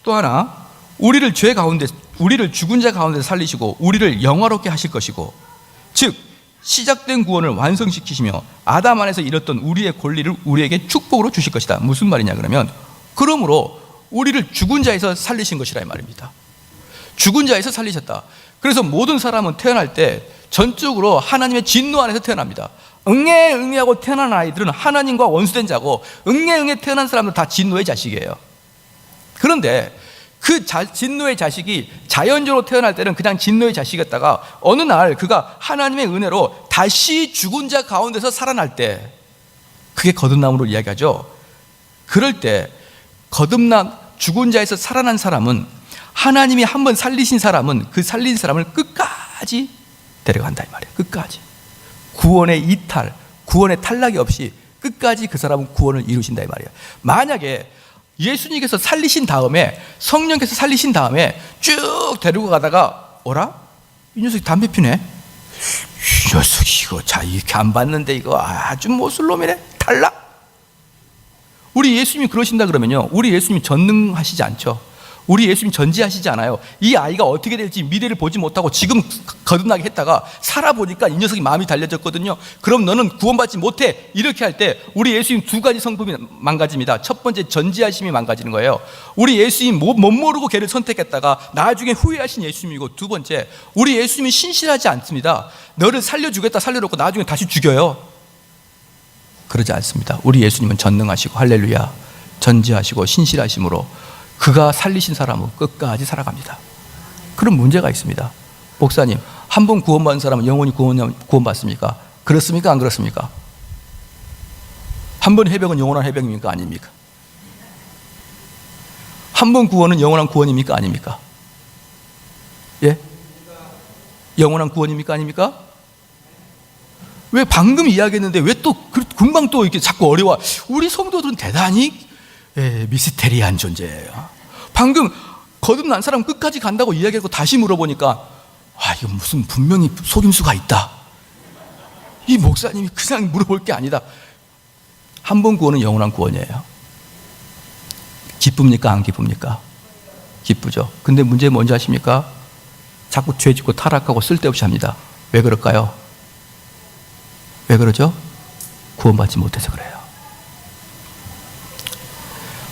또 하나, 우리를 죽은 자 가운데 살리시고 우리를 영화롭게 하실 것이고, 즉 시작된 구원을 완성시키시며 아담 안에서 잃었던 우리의 권리를 우리에게 축복으로 주실 것이다. 무슨 말이냐 그러면, 그러므로 우리를 죽은 자에서 살리신 것이라 이 말입니다. 죽은 자에서 살리셨다. 그래서 모든 사람은 태어날 때 전적으로 하나님의 진노 안에서 태어납니다. 응애응애하고 태어난 아이들은 하나님과 원수된 자고, 응애응애 태어난 사람들은 다 진노의 자식이에요. 그런데 그 진노의 자식이 자연적으로 태어날 때는 그냥 진노의 자식이었다가 어느 날 그가 하나님의 은혜로 다시 죽은 자 가운데서 살아날 때, 그게 거듭남으로 이야기하죠. 그럴 때 죽은 자에서 살아난 사람은, 하나님이 한번 살리신 사람은 그 살린 사람을 끝까지 데려간다 이 말이에요. 끝까지. 구원의 이탈, 구원의 탈락이 없이 끝까지 그 사람은 구원을 이루신다 이 말이에요. 만약에 예수님께서 살리신 다음에, 성령께서 살리신 다음에 쭉 데리고 가다가, 어라? 이 녀석이 담배 피네? 이 녀석이 이거 이렇게 안 봤는데 이거 아주 못쓸 놈이네? 탈락? 우리 예수님이 그러신다 그러면요, 우리 예수님이 전능하시지 않죠. 우리 예수님 전지하시지 않아요. 이 아이가 어떻게 될지 미래를 보지 못하고 지금 거듭나게 했다가 살아보니까 이 녀석이 마음이 달려졌거든요. 그럼 너는 구원받지 못해. 이렇게 할 때 우리 예수님 두 가지 성품이 망가집니다. 첫 번째, 전지하심이 망가지는 거예요. 우리 예수님 못 모르고 걔를 선택했다가 나중에 후회하신 예수님이고, 두 번째, 우리 예수님이 신실하지 않습니다. 너를 살려주겠다 살려놓고 나중에 다시 죽여요. 그러지 않습니다. 우리 예수님은 전능하시고, 할렐루야, 전지하시고 신실하심으로 그가 살리신 사람은 끝까지 살아갑니다. 그런 문제가 있습니다. 목사님, 한 번 구원받은 사람은 영원히 구원받습니까? 그렇습니까? 안 그렇습니까? 한 번 해병은 영원한 해병입니까? 아닙니까? 한 번 구원은 영원한 구원입니까? 아닙니까? 예? 영원한 구원입니까? 아닙니까? 왜 방금 이야기했는데 왜 또 금방 또 이렇게 자꾸 어려워? 우리 성도들은 대단히 미스테리한 존재예요. 방금 거듭난 사람 끝까지 간다고 이야기하고 다시 물어보니까, 이거 무슨 분명히 속임수가 있다. 이 목사님이 그냥 물어볼 게 아니다. 한 번 구원은 영원한 구원이에요. 기쁩니까? 안 기쁩니까? 기쁘죠. 근데 문제는 뭔지 아십니까? 자꾸 죄 짓고 타락하고 쓸데없이 합니다. 왜 그럴까요? 왜 그러죠? 구원받지 못해서 그래요.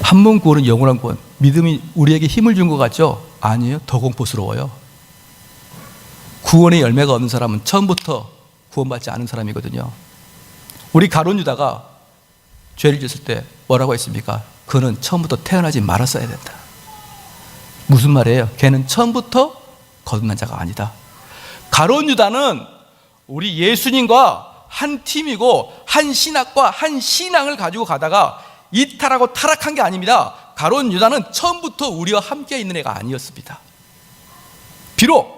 한 번 구원은 영원한 구원. 믿음이 우리에게 힘을 준 것 같죠? 아니에요. 더 공포스러워요. 구원의 열매가 없는 사람은 처음부터 구원받지 않은 사람이거든요. 우리 가룟 유다가 죄를 지었을 때 뭐라고 했습니까? 그는 처음부터 태어나지 말았어야 된다. 무슨 말이에요? 걔는 처음부터 거듭난 자가 아니다. 가룟 유다는 우리 예수님과 한 팀이고 한 신학과 한 신앙을 가지고 가다가 이탈하고 타락한 게 아닙니다. 가룟 유다는 처음부터 우리와 함께 있는 애가 아니었습니다. 비록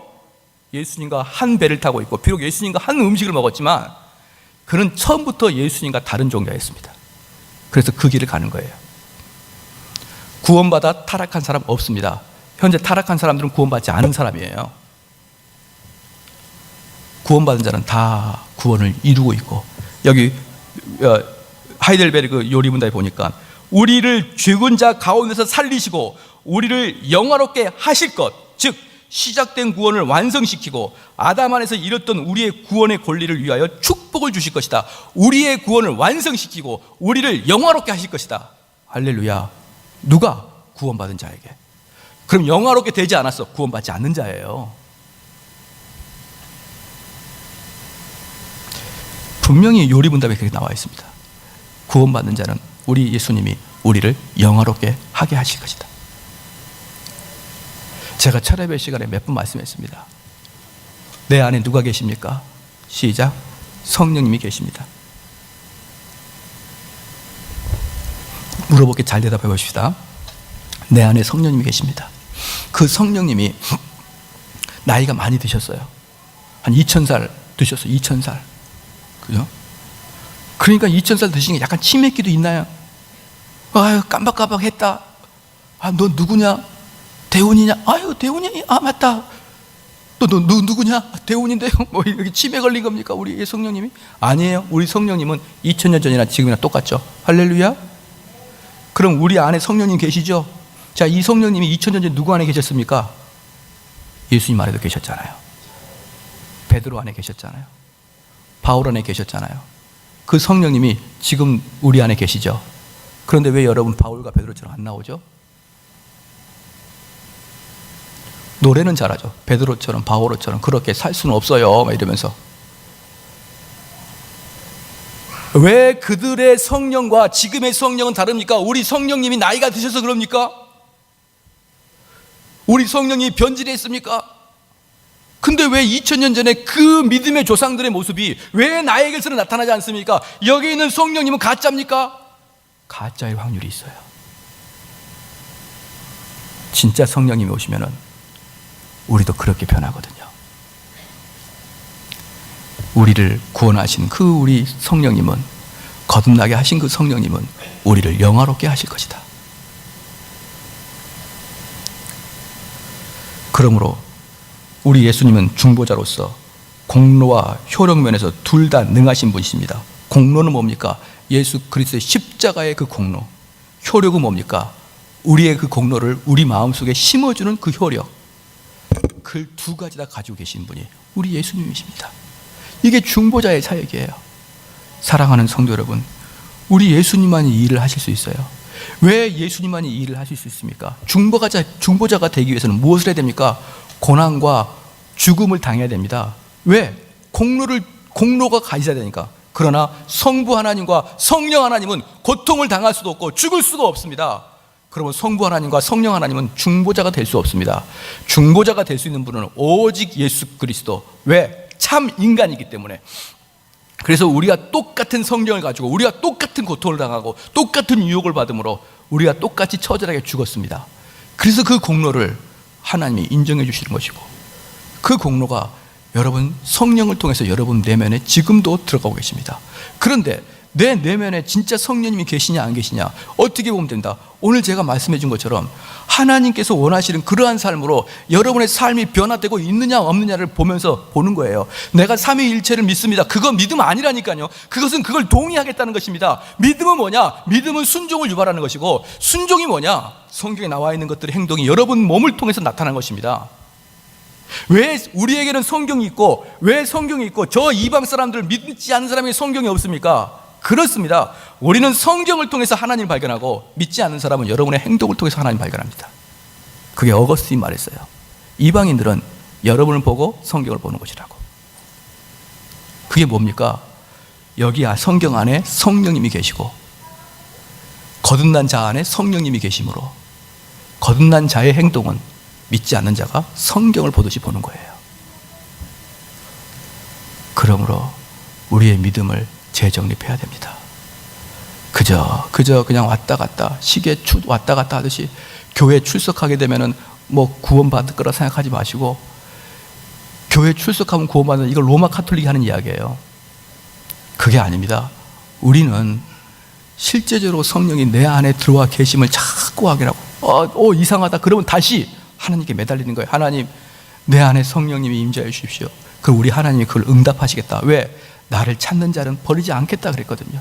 예수님과 한 배를 타고 있고, 비록 예수님과 한 음식을 먹었지만 그는 처음부터 예수님과 다른 종교였습니다. 그래서 그 길을 가는 거예요. 구원받아 타락한 사람 없습니다. 현재 타락한 사람들은 구원받지 않은 사람이에요. 구원받은 자는 다 구원을 이루고 있고, 여기 하이델베르그 요리문답에 보니까 우리를 죽은 자 가운데서 살리시고 우리를 영화롭게 하실 것, 즉 시작된 구원을 완성시키고 아담 안에서 잃었던 우리의 구원의 권리를 위하여 축복을 주실 것이다. 우리의 구원을 완성시키고 우리를 영화롭게 하실 것이다. 할렐루야. 누가? 구원받은 자에게. 그럼 영화롭게 되지 않았어. 구원받지 않는 자예요. 분명히 요리문답에 그렇게 나와 있습니다. 구원받는 자는 우리 예수님이 우리를 영화롭게 하게 하실 것이다. 제가 철야별 시간에 몇 번 말씀했습니다. 내 안에 누가 계십니까? 시작. 성령님이 계십니다. 물어볼게 잘 대답해 보십시다. 내 안에 성령님이 계십니다. 그 성령님이 나이가 많이 드셨어요. 한 2000살 드셨어요. 2000살. 그죠? 그러니까 2000살 드신 게 약간 치매기도 있나요? 아유, 깜박깜박 했다. 아, 너 누구냐? 대운이냐? 아유, 대운이, 아, 맞다. 너 누구냐? 대운인데요. 뭐 이렇게 치매 걸린 겁니까? 우리 성령님이? 아니에요. 우리 성령님은 2000년 전이나 지금이나 똑같죠. 할렐루야. 그럼 우리 안에 성령님 계시죠? 자, 이 성령님이 2000년 전에 누구 안에 계셨습니까? 예수님 안에도 계셨잖아요. 베드로 안에 계셨잖아요. 바울 안에 계셨잖아요. 그 성령님이 지금 우리 안에 계시죠. 그런데 왜 여러분 바울과 베드로처럼 안 나오죠? 노래는 잘하죠. 베드로처럼 바울처럼 그렇게 살 수는 없어요. 막 이러면서. 왜 그들의 성령과 지금의 성령은 다릅니까? 우리 성령님이 나이가 드셔서 그럽니까? 우리 성령이 변질했습니까? 근데 왜 2000년 전에 그 믿음의 조상들의 모습이 왜 나에게서는 나타나지 않습니까? 여기 있는 성령님은 가짜입니까? 가짜일 확률이 있어요. 진짜 성령님이 오시면은 우리도 그렇게 변하거든요. 우리를 구원하신 그 우리 성령님은, 거듭나게 하신 그 성령님은 우리를 영화롭게 하실 것이다. 그러므로 우리 예수님은 중보자로서 공로와 효력 면에서 둘 다 능하신 분이십니다. 공로는 뭡니까? 예수 그리스도의 십자가의 그 공로. 효력은 뭡니까? 우리의 그 공로를 우리 마음속에 심어주는 그 효력. 그 두 가지 다 가지고 계신 분이 우리 예수님이십니다. 이게 중보자의 사역이에요. 사랑하는 성도 여러분, 우리 예수님만이 이 일을 하실 수 있어요. 왜 예수님만이 이 일을 하실 수 있습니까? 중보자가 되기 위해서는 무엇을 해야 됩니까? 고난과 죽음을 당해야 됩니다. 왜? 공로가 가져야 되니까. 그러나 성부 하나님과 성령 하나님은 고통을 당할 수도 없고 죽을 수가 없습니다. 그러면 성부 하나님과 성령 하나님은 중보자가 될 수 없습니다. 중보자가 될 수 있는 분은 오직 예수 그리스도. 왜? 참 인간이기 때문에. 그래서 우리가 똑같은 성령을 가지고 우리가 똑같은 고통을 당하고 똑같은 유혹을 받음으로 우리가 똑같이 처절하게 죽었습니다. 그래서 그 공로를 하나님이 인정해 주시는 것이고, 그 공로가 여러분 성령을 통해서 여러분 내면에 지금도 들어가고 계십니다. 그런데 내 내면에 진짜 성령님이 계시냐 안 계시냐 어떻게 보면 된다. 오늘 제가 말씀해 준 것처럼 하나님께서 원하시는 그러한 삶으로 여러분의 삶이 변화되고 있느냐 없느냐를 보면서 보는 거예요. 내가 삼위일체를 믿습니다. 그건 믿음 아니라니까요. 그것은 그걸 동의하겠다는 것입니다. 믿음은 뭐냐? 믿음은 순종을 유발하는 것이고, 순종이 뭐냐? 성경에 나와 있는 것들의 행동이 여러분 몸을 통해서 나타나는 것입니다. 왜 우리에게는 성경이 있고, 왜 성경이 있고 저 이방 사람들 믿지 않는 사람에게 성경이 없습니까? 그렇습니다. 우리는 성경을 통해서 하나님을 발견하고, 믿지 않는 사람은 여러분의 행동을 통해서 하나님을 발견합니다. 그게 어거스틴이 말했어요. 이방인들은 여러분을 보고 성경을 보는 것이라고. 그게 뭡니까? 여기 성경 안에 성령님이 계시고, 거듭난 자 안에 성령님이 계심으로 거듭난 자의 행동은 믿지 않는 자가 성경을 보듯이 보는 거예요. 그러므로 우리의 믿음을 재정립해야 됩니다. 그저 그냥 왔다 갔다 시계 왔다 갔다 하듯이 교회 출석하게 되면은 뭐 구원받을 거라 생각하지 마시고, 교회 출석하면 구원받는, 이걸 로마 카톨릭이 하는 이야기예요. 그게 아닙니다. 우리는 실제적으로 성령이 내 안에 들어와 계심을 자꾸 확인하고 이상하다 그러면 다시 하나님께 매달리는 거예요. 하나님, 내 안에 성령님이 임재해 주십시오. 그럼 우리 하나님이 그걸 응답하시겠다. 왜? 나를 찾는 자는 버리지 않겠다 그랬거든요.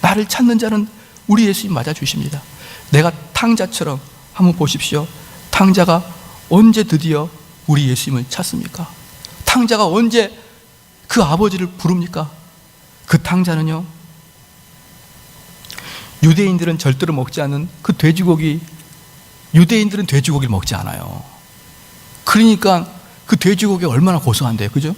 나를 찾는 자는 우리 예수님 맞아주십니다. 내가 탕자처럼 한번 보십시오. 탕자가 언제 드디어 우리 예수님을 찾습니까? 탕자가 언제 그 아버지를 부릅니까? 그 탕자는요, 유대인들은 절대로 먹지 않는 그 돼지고기, 유대인들은 돼지고기를 먹지 않아요. 그러니까 그 돼지고기가 얼마나 고소한데요, 그죠?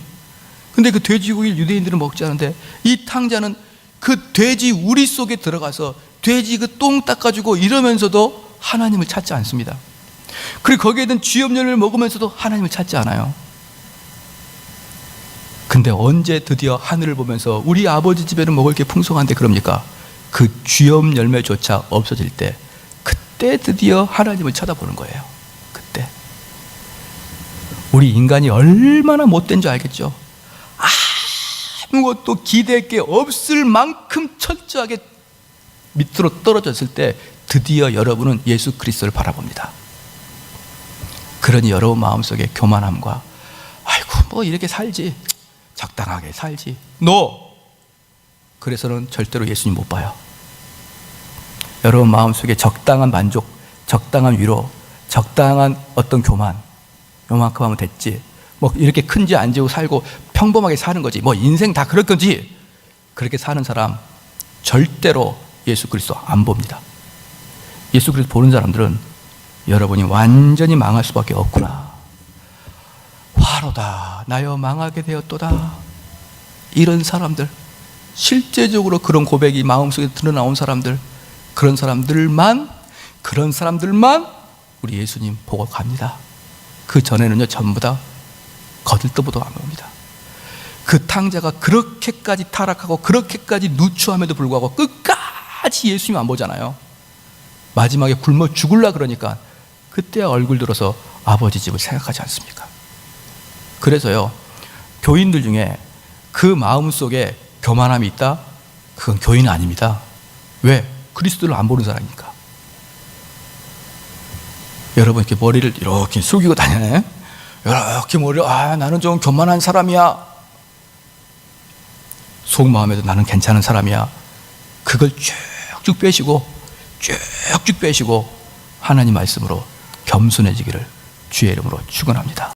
근데 그 돼지고기를 유대인들은 먹지 않는데, 이 탕자는 그 돼지 우리 속에 들어가서 돼지 그 똥 닦아주고 이러면서도 하나님을 찾지 않습니다. 그리고 거기에 있는 쥐염년을 먹으면서도 하나님을 찾지 않아요. 근데 언제 드디어 하늘을 보면서 우리 아버지 집에는 먹을 게 풍성한데 그럽니까? 그 쥐염 열매조차 없어질 때, 그때 드디어 하나님을 쳐다보는 거예요. 그때. 우리 인간이 얼마나 못된 줄 알겠죠? 아무것도 기댈 게 없을 만큼 철저하게 밑으로 떨어졌을 때 드디어 여러분은 예수 그리스도를 바라봅니다. 그러니 여러분 마음속에 교만함과 아이고 뭐 이렇게 살지, 적당하게 살지, 그래서는 절대로 예수님 못 봐요. 여러분 마음속에 적당한 만족, 적당한 위로, 적당한 어떤 교만, 요만큼 하면 됐지, 뭐 이렇게 큰지 안 지고 살고 평범하게 사는 거지, 뭐 인생 다 그럴 건지, 그렇게 사는 사람 절대로 예수 그리스도 안 봅니다. 예수 그리스도 보는 사람들은 여러분이 완전히 망할 수밖에 없구나, 화로다 나여 망하게 되었도다, 이런 사람들, 실제적으로 그런 고백이 마음속에 드러나온 사람들, 그런 사람들만 우리 예수님 보고 갑니다. 그 전에는요 전부 다 거들떠보도 안 봅니다. 그 탕자가 그렇게까지 타락하고 그렇게까지 누추함에도 불구하고 끝까지 예수님 안 보잖아요. 마지막에 굶어 죽을라 그러니까 그때야 얼굴 들어서 아버지 집을 생각하지 않습니까? 그래서요, 교인들 중에 그 마음속에 교만함이 있다? 그건 교인은 아닙니다. 왜? 그리스도를 안 보는 사람이니까. 여러분 이렇게 머리를 이렇게 숙이고 다니네. 이렇게 머리를, 나는 좀 교만한 사람이야, 속마음에도 나는 괜찮은 사람이야, 그걸 쭉쭉 빼시고 하나님 말씀으로 겸손해지기를 주의 이름으로 축원합니다.